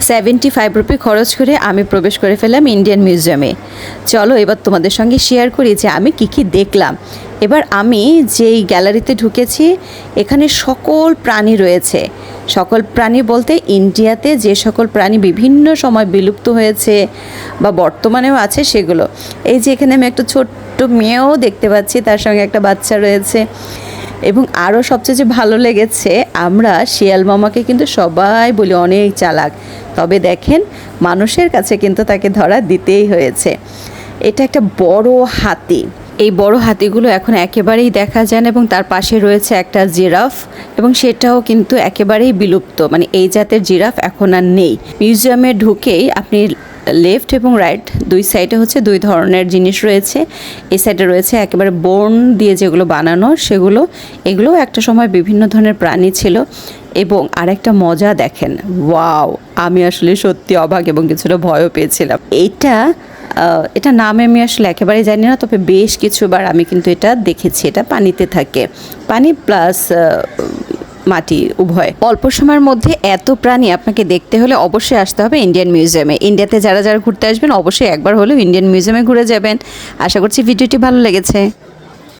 75 rupee খরচ করে আমি প্রবেশ করে ফেললাম ইন্ডিয়ান মিউজিয়ামে। চলো এবার তোমাদের সঙ্গে শেয়ার করি যে আমি কি দেখলাম। এবার আমি যেই গ্যালারিতে ঢুকেছি এখানে সকল প্রাণী রয়েছে। সকল প্রাণী বলতে ইন্ডিয়াতে যে সকল প্রাণী বিভিন্ন সময় বিলুপ্ত হয়েছে বা বর্তমানেও আছে সেগুলো। এই যে এখানে আমি একটা ছোট্ট মেয়েও দেখতে পাচ্ছি, তার সঙ্গে একটা বাচ্চা রয়েছে। এবং আরও সবচেয়ে যে ভালো লেগেছে, আমরা শিয়াল মামাকে কিন্তু সবাই বলি অনেক চালাক, তবে দেখেন মানুষের কাছে কিন্তু তাকে ধরা দিতেই হয়েছে। এটা একটা বড় হাতি। এই বড় হাতিগুলো এখন একেবারেই দেখা যায় না এবং তার পাশে রয়েছে একটা জিরাফ এবং সেটাও কিন্তু একেবারেই বিলুপ্ত, মানে এই জাতের জিরাফ এখন আর নেই। মিউজিয়ামে ঢুকেই আপনি লেফট এবং রাইট দুই সাইডে হচ্ছে দুই ধরনের জিনিস রয়েছে। এই সাইডে রয়েছে একেবারে বোন দিয়ে যেগুলো বানানো সেগুলো, এগুলোও একটা সময় বিভিন্ন ধরনের প্রাণী ছিল। এবং আরেকটা মজা দেখেন, ওয়াও, আমি আসলে সত্যি অবাক এবং কিছুটা ভয়ও পেয়েছিলাম। এটা নামে আমি আসলে একেবারেই জানি না, তবে বেশ কিছুবার আমি কিন্তু এটা দেখেছি। এটা পানিতে থাকে, পানি প্লাস মাটি উভয়। অল্প সময়ের মধ্যে এত প্রাণী আপনাকে দেখতে হলে অবশ্যই আসতে হবে ইন্ডিয়ান মিউজিয়ামে। ইন্ডিয়াতে যারা ঘুরতে আসবেন অবশ্যই একবার হলেও ইন্ডিয়ান মিউজিয়ামে ঘুরে যাবেন। আশা করছি ভিডিওটি ভালো লেগেছে।